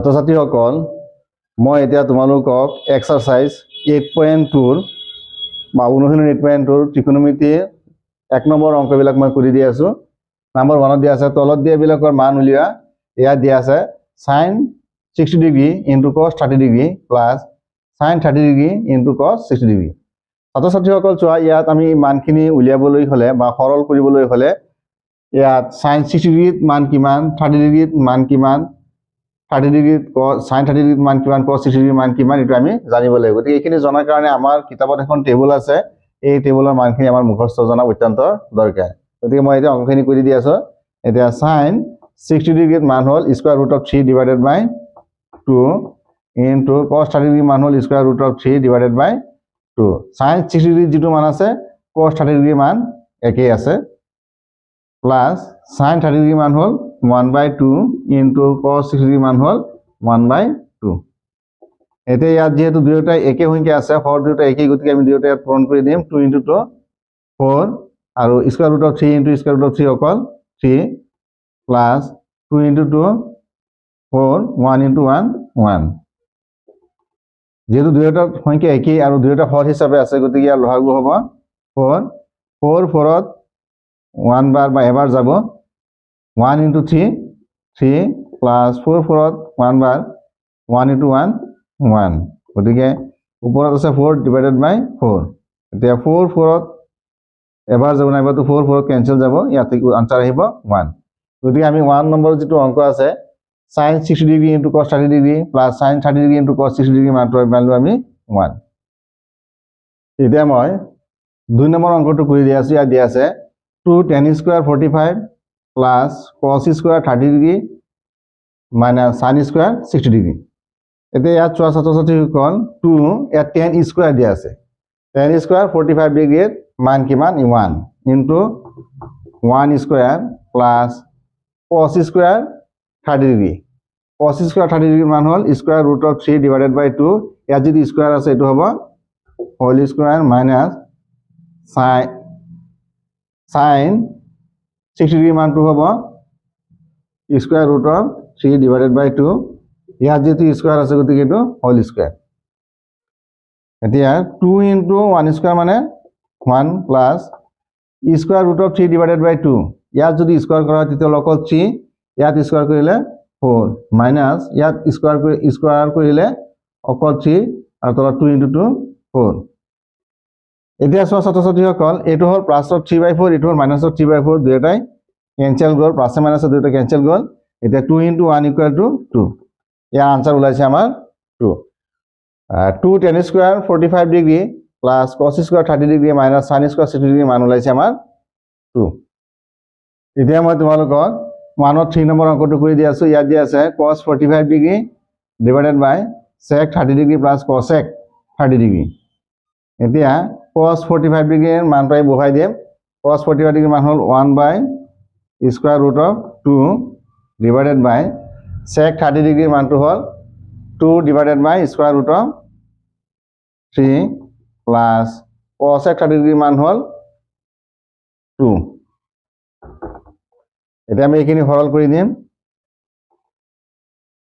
ছাত্ৰছাত্ৰীসকল মই এতিয়া তোমালোকক এক্সাৰসাইজ 8.2 বা অনুশীলন 8.2 ত্ৰিকোণমিতিৰ 1 নম্বৰ অংকবিলাক মই কৰি দি আছো। নম্বৰ 1 দিয়া আছে তলত দিয়া বিলাকৰ মান উলিয়া। ইয়াত দিয়া আছে sin 60 degree * cos 30 degree plus sin 30 degree * cos 60 degree. ছাত্ৰছাত্ৰীসকল চোৱা ইয়াত আমি মানখিনি উলিয়াবলৈ হলে বা সৰল কৰিবলৈ হলে ইয়াত sin 60 ডিগ্ৰীত মান কিমান, 30 ডিগ্ৰীত মান কিমান, 30 ডিগ্ৰীত sin 30 ডিগ্ৰীত মান কিমান, cos 60 ডিগ্ৰীত মান কিমান এটা আমি জানিব লাগিব। গতিকে এইখিনি জনাৰ কাৰণে আমাৰ কিতাপত এখন টেবুল আছে। এই টেবুলৰ মানখিনি আমাৰ মুখস্থ জনা অত্যন্ত দৰকাৰ। গতিকে মই এতিয়া অংকখিনি কৰি দি আছো। এতিয়া sin 60 ডিগ্ৰীত মান হ'ল √3 / 2 ইনটু cos 30 ডিগ্ৰী মান হ'ল √3 / 2। sin 60 ডিগ্ৰীত যেটো মান আছে cos 30 ডিগ্ৰী মান একেই আছে প্লাস sin 30 ডিগ্ৰী মান হ'ল 1/2 ইনটু cos 60 ডিগ্ৰী মান হ'ল 1/2। এতিয়া ইয়াত যেহেতু দুয়োটা একে সংখ্যা আছে, হর দুয়োটা একেই, গতিকে আমি দুয়োটা ইয়াত পূৰণ কৰি দিম। 2 * 2 4 আৰু √3 ইনটু √3 অকল 3 প্লাস 2 * 2 4 1 * 1 1। যেহেতু দুয়োটা সংখ্যা একেই আৰু দুয়োটা হৰ হিচাপে আছে, গতিকে ইয়াৰ লসাগু হ'ব 4 4 4ত 1 বাৰ বা এবাৰ যাব 1 * 3 3 প্লাস 4 4ত 1 বাৰ 1 * 1 1। গতিকে ওপৰত আছে 4 / 4। এতিয়া 4 4ত এবাৰ যাব নাইবা তো 4 4ত কেনসেল যাব, ইয়াতে আনসাৰ আহিব 1। গতিকে আমি 1 নম্বৰ যেটো অংক আছে sin 60 degree * cos 30 degree plus sin 30 degree * cos 60 degree মানটো পালো আমি 1। এতিয়া মই 2 নম্বৰ অংকটো কৰি দি আছো। ইয়াত দিয়া আছে 2 tan square 45 plus cos square 30 degree minus sin square 60 degree. এতিয়া ইয়াত চোৱা ছাত্ৰছাত্ৰীসকল 2 ইয়াত tan square দিয়া আছে। tan square 45 ডিগ্ৰীত মান কিমান 1 into 1 square plus cos square 30 degree. cos square 30 degree মান হ'ল √3 / 2। ইয়াত যদি স্কয়াৰ আছে এটো হ'ব whole square minus sin 60 degree মানটো হ'ব √3 / 2। ইয়াত যেটো স্কয়ার আছে গতিকে এটো হোল স্কয়ার। এতিয়া 2 * 1 স্কয়ার মানে 1 প্লাস √3 / 2। ইয়াত যদি স্কয়ার কৰা তেতিয়া অকল 3, ইয়াত স্কয়াৰ কৰিলে 4 মাইনাস ইয়াত স্কয়াৰ কৰিলে অকল 3 আৰু তলত 2 * 2 4। এতিয়া চোৱা ছাত্ৰছাত্ৰীসকল এটো হ'ল প্লাসৰ 3/4, এটো হ'ল মাইনাসৰ 3/4, দুয়োটাই কেনসেল গ'ল, প্লাসে মাইনাসে দুয়োটা কেনসেল গ'ল। এতিয়া 2 * 1 = 2। ইয়াৰ আনসাৰ ওলাইছে আমাৰ 2। 2 tan square 45 degree plus cos square 30 degree minus sin square 60 degree মান ওলাইছে আমাৰ 2। এতিয়া মই তোমালোকক 1ত 3 নম্বৰ অংকটো কৰি দি আছো। ইয়াত দিয়া আছে cos 45 degree / sec 30 degree plus cosec 30 degree. এতিয়া cos 45 ডিগ্ৰীৰ মানটো বহাই দিম। cos 45 ডিগ্ৰী মান হ'ল 1/√2 divided by sec 30 ডিগ্ৰীৰ মানটো হ'ল 2 divided by √3 plus cosec 30 ডিগ্ৰীৰ মান হ'ল 2। এতিয়া আমি এইখিনি সৰল কৰি দিম।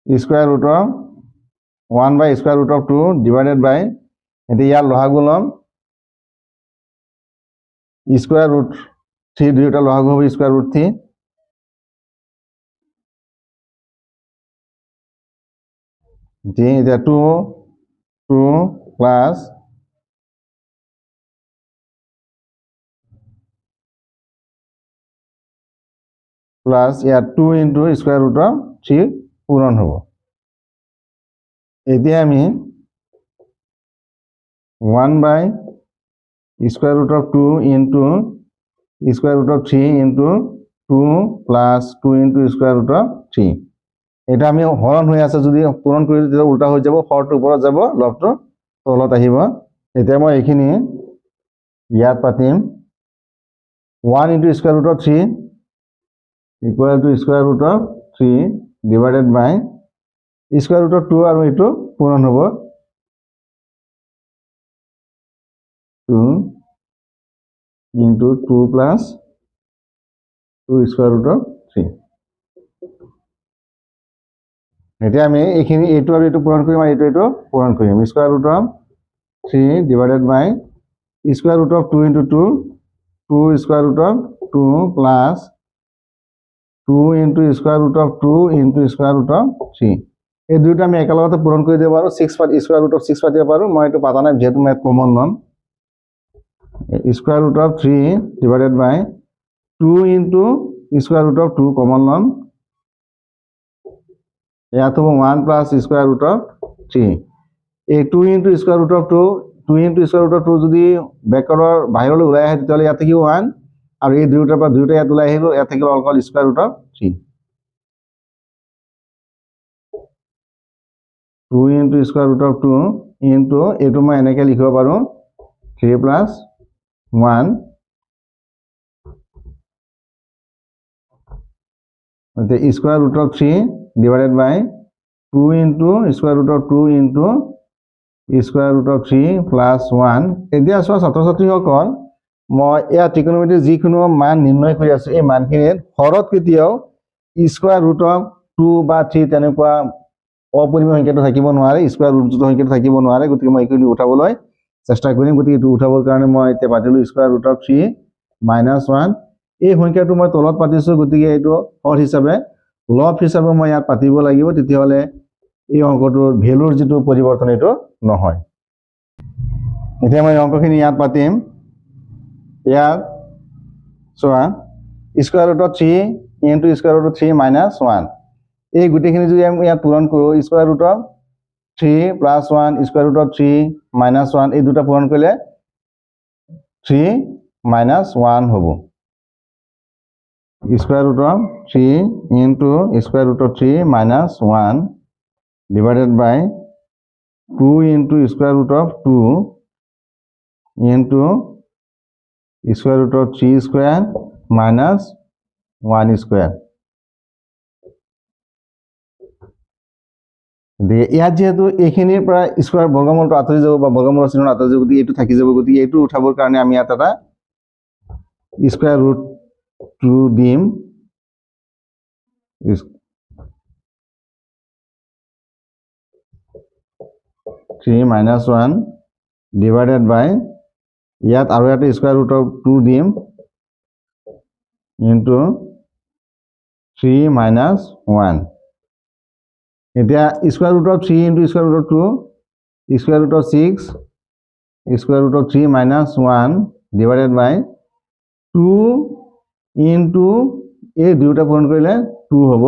√1/√2 divided by এতিয়া ইয়াৰ লসাগু লম √3, দুয়োটা লসাগু হ'ব √3। এতিয়া 2 প্লাস ইয়াত 2 * √3 পূৰণ হ'ব। এতিয়া আমি 1/√2 ইনটু √3 ইনটু 2 প্লাস 2 ইনটু √3। এটা আমি হৰণ হৈ আছে, যদি পূৰণ কৰি দিলে উল্টা হৈ যাব, হৰটো ওপৰত যাব, লবটো তলত আহিব। এতিয়া মই এইখিনি ইয়াত পাতিম 1 * √3 = √3 divided by √2 আৰু এটো পূৰণ হ'ব 2 into 2 plus 2 square root of 3. এতিয়া আমি এইখিনি এইটো আৰু এইটো পূৰণ কৰিম আৰু এইটো পূৰণ কৰিম square root of 3 divided by square root of 2 into 2 2 square root of 2 plus 2 into square root of 2 into square root of 3 এই দুইটা আমি একেলগতে পূৰণ কৰি দিব পাৰো 6 পাত স্কোয়াৰ ৰুট অফ 6 পাতিব পাৰো মই এটো পাতা নাই যেহেতু মই কমন লম square root of 3 divided by 2 into square root of 2 common লম ইয়াত হ'ব 1 প্লাস স্কোয়ার রুট অফ 3 এই 2 into square root of 2 2 into square root of 2 যদি ব্ৰেকেটৰ বাহিৰলৈ ওলাই আহে তেতিয়াহ'লে ইয়াত থাকিব 1 আৰু এই দুইটাৰ পৰা দুইটা ইয়াত ওলাই আহিব ইয়াত থাকিব অকল square root of 3 2 into square root of 2 into এইটো মই এনেকৈ লিখিব পাৰো 3 plus 1 the square root of 3 divided by 2 into square root of 2 into square root of 3 plus 1 এতিয়া চোৱা ছাত্ৰ-ছাত্ৰীসকল মই এয়া ত্ৰিকোণমিতিৰ যিকোনো মান নিৰ্ণয় কৰি আছো এই মানখিনিত হৰত কেতিয়াও স্কয়াৰ ৰুট অফ 2 বা 3 তেনেকুৱা অপৰিমেয় সংখ্যাটো থাকিব নোৱাৰে স্কয়াৰ ৰুট সংখ্যাটো থাকিব নোৱাৰে গতিকে মই এইখিনি উঠাবলৈ চেষ্টা কৰিম গতিকে এইটো উঠাবৰ কাৰণে মই এতিয়া পাতিলো স্কয়াৰ ৰুট অফ 3 minus 1 এই সংখ্যাটো মই তলত পাতিছো গতিকে এইটো হৰ হিচাপে লব হিচাপে মই ইয়াত পাতিব লাগিব তেতিয়াহলে এই অংকটোৰ ভ্যালুৰ যেটো পৰিৱৰ্তন এটো নহয় এতিয়া মই অংকখিনি ইয়াত পাতিম ইয়াত সোয়া square root of 3 into square root of 3 minus 1 এই গুটিখিনি যদি আমি ইয়াত পূৰণ কৰো square root of 3 plus 1 square root of 3 minus 1 এই দুটা পূৰণ কৰিলে 3 minus 1 হ'ব square root of 3 into square root of 3 minus 1 divided by 2 into square root of 2 into square root of 3 square minus 1 square the ইয়াত যেহেতু এইখিনিৰ পৰা square বৰ্গমূলটো আঁতৰি যাব বা বৰ্গমূলৰ চিহ্ন আঁতৰি যাব গতিকে এইটো থাকি যাব গতিকে এইটো উঠাবৰ কাৰণে আমি ইয়াত এটা square root 2 dim is 3 minus 1 divided by yat aru eta square root of 2 dim into 3 minus 1 etia square root of 3 into square root of 2 square root of 6 square root of 3 minus 1 divided by 2 into এই দুটা পূৰণ কৰিলে 2 হ'ব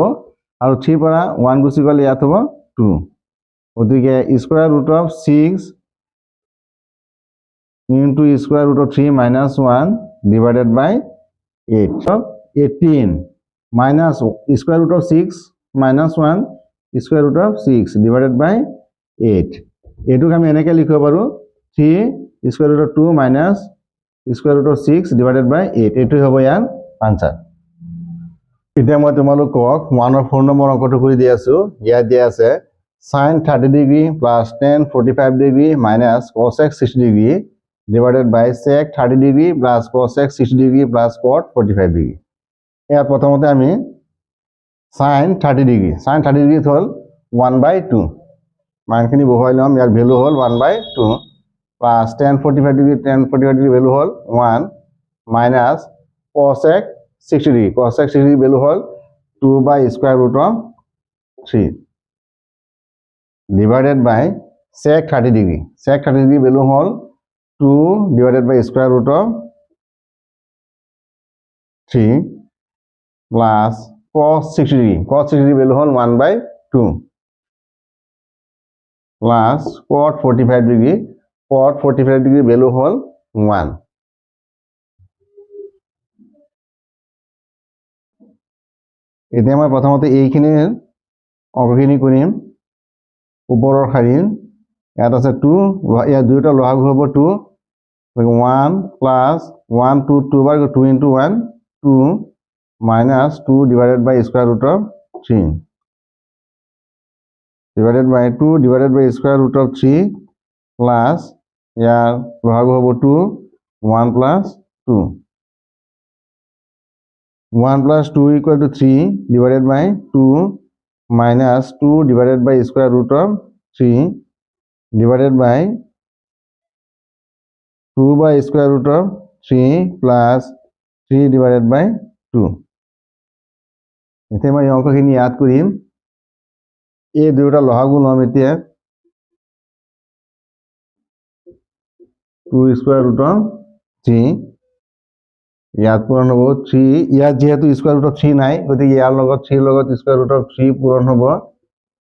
আৰু 3 পৰা 1 গুছি গলে ইয়াত হ'ব 2 গতিকে square root of 6 into square root of 3 minus 1 divided by 8 so 18 minus square root of 6 minus 1 square root of 6 divided by 8 এটুক আমি এনেকৈ লিখিব পাৰো 3 square root of 2 minus square root of 6 divided by 8 এটো হ'ব ইয়াৰ आंसर এতিয়া মই তোমালোকক 1 और 4 নম্বৰ অংকটো কৰি দি আছো ইয়াত দিয়া আছে sin 30 degree plus tan 45 degree minus cosec 60 degree divided by sec 30 degree plus cosec 60 degree plus cot 45 degree ইয়াত প্ৰথমতে আমি sin 30 ডিগ্ৰী হ'ল 1/2 মানখিনি বহুৱাই লম ইয়াৰ ভ্যালু হ'ল 1/2 plus tan 45 ডিগ্ৰী ভ্যালু হ'ল 1 minus cosec 60 degree cosec 60 degree value hol 2 by square root of 3 divided by sec 30 degree value hol 2 divided by square root of 3 plus cos 60 degree value hol 1/2 plus cot 45 degree value hol 1 এতিয়া মই প্ৰথমতে এইখিনি অংকখিনি কৰিম ওপৰৰ শাৰীৰ ইয়াত আছে 2 ইয়াত দুইটা লসাগু হ'ব 2 1 plus 1 2 2 bar 2 into 1 2 minus 2 divided by square root of 3 divided by 2 divided by square root of 3 plus ইয়াৰ লসাগু হ'ব 2 1 plus 2 1 plus 2 equal to 3 divided by 2 minus 2 divided by square root of 3 divided by 2 by square root of 3 plus 3 divided by 2. এতিয়া মই অঙ্কখিনি ইয়াত কৰিম এই দুটা লহাগু লম এতিয়া 2 square root of 3 ইয়াত পূৰণ হ'ব 3 ইয়াত যেহেতু square root of 3 নাই গতিকে ইয়াৰ লগত 3 লগত square root of 3 পূৰণ হ'ব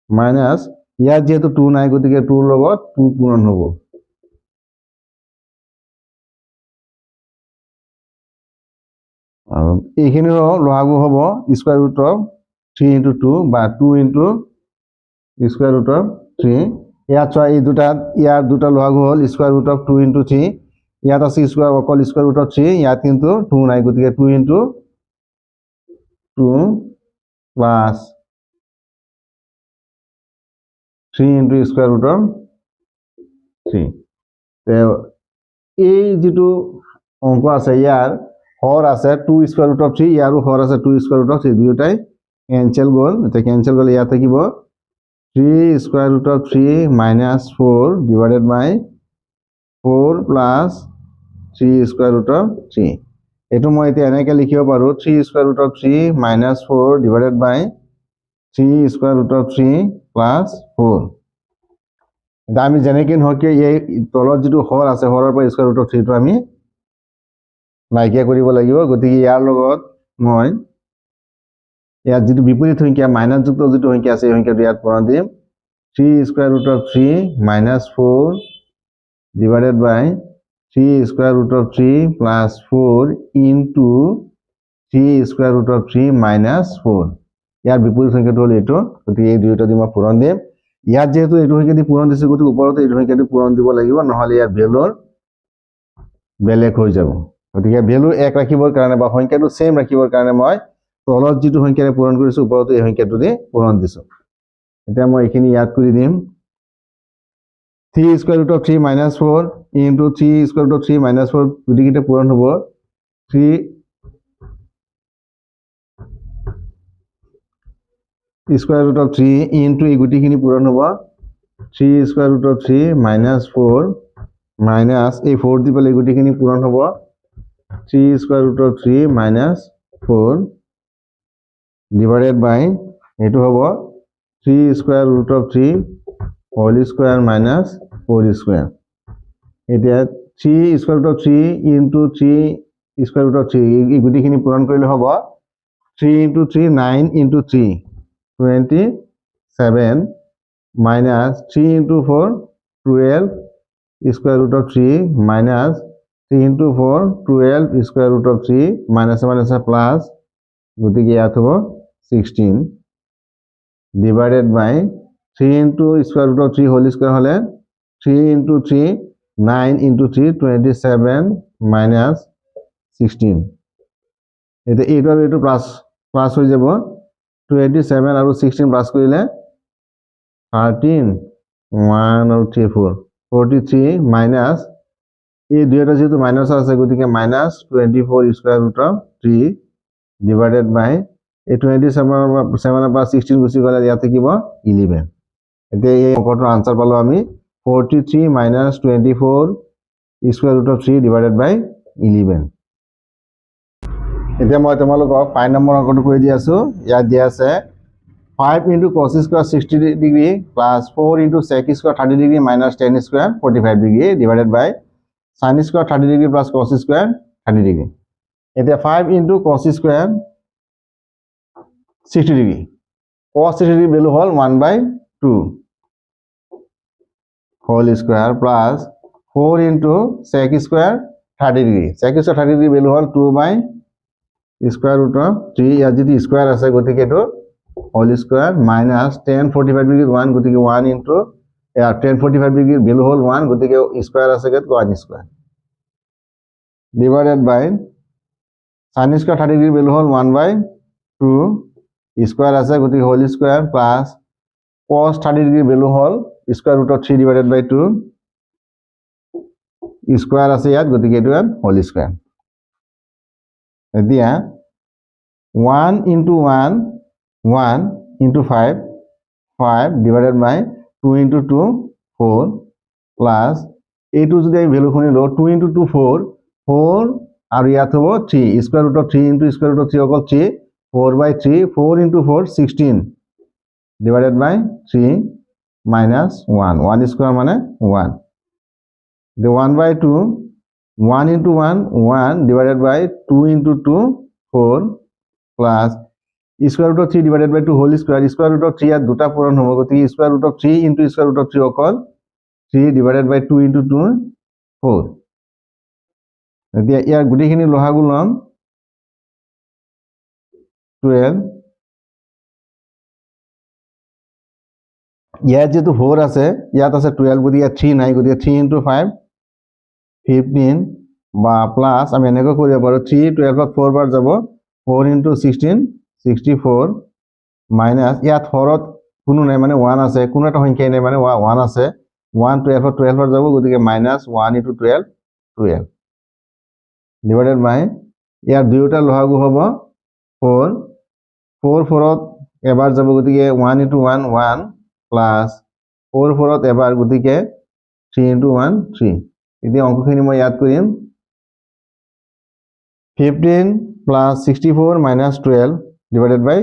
মাইনাস ইয়াত যেহেতু 2 নাই গতিকে 2 লগত 2 পূৰণ হ'ব আৰু এইখিনিৰ লহাগু হ'ব square root of 3 into 2 বা 2 into square root of 3 ইয়াত চোৱা এই ইয়াৰ দুটা লহাগু হ'ল square root of 2 into 3 ইয়াত আছে স্কয়ার অকল স্কয়ার রুট অফ 3 ইয়াত কিন্তু 2 নাই গতিকে 2 into 2 plus 3 into square root of 3 তে এই যেটো অঙ্ক আছে ইয়াৰ হৰ আছে 2 square root of 3 ইয়াৰো হর আছে 2 square root of 3 দুয়োটাই ক্যান্সেল গল এটা ক্যান্সেল গলে ইয়াত থাকিব 3 square root of 3 minus 4 divided by 4 plus 3 square root of 3 এটো মই এতিয়া এনেকৈ লিখিব পাৰো 3 square root of 3 minus 4 divided by 3 square root of 3 plus 4 এটা আমি যেনেকৈ নহকে এই তলত যেটো হৰ আছে হৰৰ পৰা square root of 3 টো আমি নাইকিয়া কৰিব লাগিব গতিকে ইয়াৰ লগত মই ইয়াত যেটো বিপৰীত সংখ্যা মাইনাস যুক্ত যেটো সংখ্যা আছে এই সংখ্যাটো ইয়াত পূৰণ দিম 3 square root of 3 minus 4 divided by 3 square root of 3 plus 4 into 3 square root of 3 minus 4 ইয়াৰ বিপৰীত সংখ্যাটো হ'ল এটো গতিকে এই দুইটা দি মই পূৰণ দিম ইয়াত যেহেতু এটো সংখ্যা দি পূৰণ দিছে গতিকে ওপৰতে এটো সংখ্যাটো পূৰণ দিব লাগিব নহলে ইয়াৰ ভ্যালু বেলেগ হৈ যাব গতিকে ভ্যালু এক ৰাখিবৰ কাৰণে বা সংখ্যাটো সেম ৰাখিবৰ কাৰণে মই তলত যেটো সংখ্যাৰে পূৰণ কৰিছো ওপৰতে এই সংখ্যাটো দি পূৰণ দিছো এতিয়া মই এইখিনি ইয়াত কৰি দিম 3 square root of 3 minus 4 into 3 square root of 3 minus 4 দুটিকেটা পূরণ হবো 3 square root of 3 into এই গুটিখিনি পূরণ হবো 3 square root of 3 minus 4 minus এই 4 দি পেলে এই গুটিখিনি পূরণ হবো 3 square root of 3 minus 4 divided by এটো হবো 3 square root of 3 whole square minus 4 square এটা 3 square root of 3 into 3 square root of 3 এই গুটিখিনি পূরণ কৰিলে হ'ব 3 into 3 9 into 3 27 minus 3 into 4 12 square root of 3 minus 3 into 4 12 square root of 3 minus minus plus গতিকে ইয়াত হ'ব 16 divided by 3 into square root of 3 whole square হলে 3 into 3 9 into 3 27 minus 16 এটা 8 আর 8 প্লাস হৈ যাব 27 আৰু 16 প্লাস কৰিলে 13 1 আৰু 3 4 43 minus এই দুইটা যেটো মাইনাস আছে গতিকে minus 24 square root of 3 divided by এই 27 পৰা 16 গুছি গলে ইয়াত থাকিব 11 এতিয়া এই অঙ্কটোৰ আনসার পালো আমি 43 minus 24 square root of 3 divided by 11 এতিয়া মই তোমালোকক 5 নম্বৰ অঙ্কটো কৰি দি আছো ইয়াত দিয়া আছে 5 into cos square 60 degree plus 4 into sec square 30 degree minus 10 square 45 degree divided by sin square 30 degree plus cos square 30 degree এতিয়া 5 into cos square 60 degree cos 60 degree value hall 1/2 whole square plus 4 into sec square 30 degree sec square 30 degree value hol 2 by square root of 3 ইয়াত যদি square আছে গতিকে এটো whole square minus 10 45 degree 1 গতিকে 1 into 10 45 degree value hol 1 গতিকে square আছে গত 1 square divided by sin square 30 degree value hol 1/2 square আছে গতিকে whole square plus cos 30 degree value hol square root of 3 divided by 2 square আছে ইয়াত গতিকে এটো whole square এতিয়া 1 into 1 1 into 5 5 divided by 2 into 2 4 plus এইটো যদি আমি ভ্যালু খুনি লো 2 into 2 4 4 আৰু ইয়াত হ'ব 3 square root of 3 into square root of 3 অকল 3 4 by 3 4 into 4 16 divided by 3 minus 1 1 square মানে 1 the 1 by 2 1 into 1 1 divided by 2 into 2 4 plus square root of 3 divided by 2 whole square root of 3 আর দুটা পূরণ হ'ব গতি square root of 3 into square root of 3 অকল 3 divided by 2 into 2 4 এতিয়া ইয়াৰ গুটিখিনি লহাগু লম 12 ইয়াত যেটো 4 আছে ইয়াত আছে 12 গতি 3 নাই গতি 3 into 5 15 বা প্লাস আমি এনেকৈ কৰিব পাৰো 3 12 ত 4 বাৰ যাব 4 into 16 64 minus ইয়াত 4 ত কোনো নাই মানে 1 আছে কোনো এটা সংখ্যা নাই মানে 1 আছে 1 12 ত 12 বাৰ যাব গতিকে minus 1 into 12 12 divided by ইয়াৰ দুইটা লহাগু হ'ব 4 4 4 ত এবাৰ যাব গতিকে 1 into 1 1 plus 4 4 ত এবাৰ গতিকে 3 into 1 3 এতিয়া অঙ্কখিনি মই ইয়াত কৰিম 15 plus 64 minus 12 divided by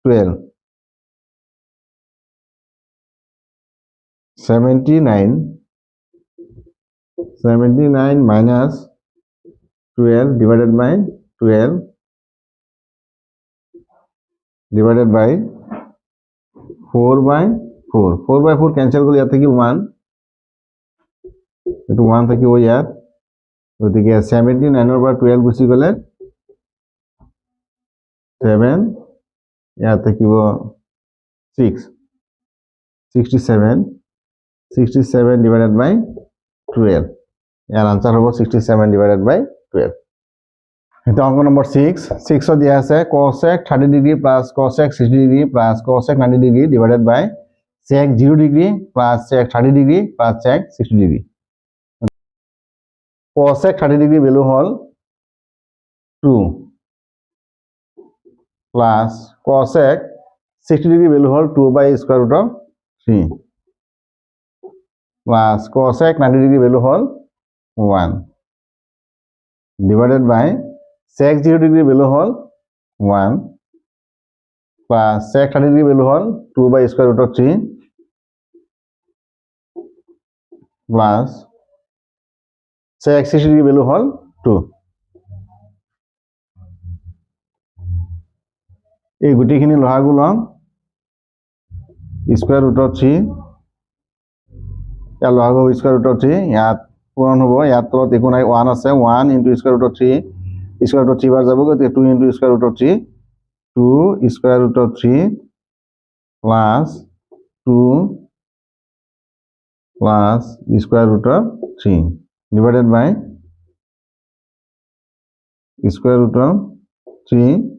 12 79 minus 12 divided by 12 divided by 4 by 4 4 by 4 cancel কৰি ইয়াত থাকি 1 এটো 1 থাকিব ইয়াত গতিকে 79 ৰ পৰা 12 গুছি গলে 7 ইয়াত থাকিব 6 67 divided by 12 ইয়াৰ आंसर হ'ব 67 divided by 12 এটা অঙ্ক নম্বৰ 6 6 দিয়া আছে cosec 30 degree plus cosec 60 degree plus cosec 90 degree divided by sec 0 degree plus sec 30 degree plus sec 60 degree cosec 30 degree value hall 2 plus cosec 60 degree value hall 2 by square root of 3 plus cosec 90 degree value hall 1 divided by sec 0 degree value hall 1 plus sec 30 degree value hall 2 by square root of 3 plus sec 60 degree value হল 2 এই গুটিখিনি লহাগু লম square root of 3 या লহাগু square root of 3 ইয়াত পূৰণ হ'ব ইয়াত তলত একো নাই 1 আছে 1 into square root of 3 square root of 3 বাৰ যাব গতিকে 2 into square root of 3 2 square root of 3 plus 2 plus square root of 3 divided by square root of 3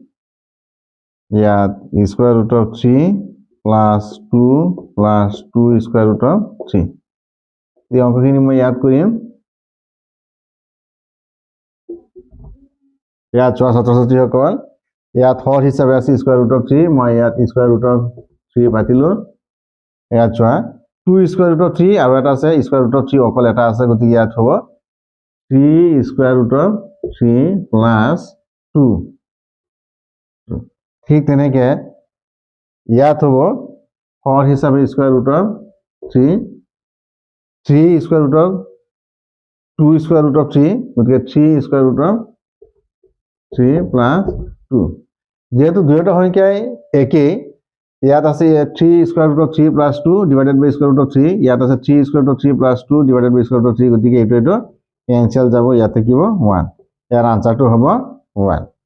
ইয়াত square root of 3 plus 2 plus 2 square root of 3 এই অঙ্কখিনি মই ইয়াত কৰিম ইয়াত চোৱা ছাত্ৰ-ছাত্ৰীসকল ইয়াত হৰ হিচাপে আছে square root of 3 মই ইয়াত square root of 3 পাতিলো ইয়াত চোৱা 2 square root of 3 আৰু এটা আছে square root of 3 অকল এটা আছে গতিকে ইয়াত হ'ব 3 square root of 3 plus 2 ঠিক তেনেকে ইয়াত হ'ব হৰ হিচাপে square root of 3 3 square root of 2 square root of 3 গতিকে 3 square root of 3 plus 2 যেহেতু দুয়োটা সংখ্যাই একেই ইয়াত আছে 3 square root of 3 plus 2 divided by square root of 3 ইয়াত আছে 3 square root of 3 plus 2 divided by square root of 3 গতিকে এইটো কেনসেল যাব ইয়াত থাকিব 1 ইয়াৰ আনসাৰটো হ'ব 1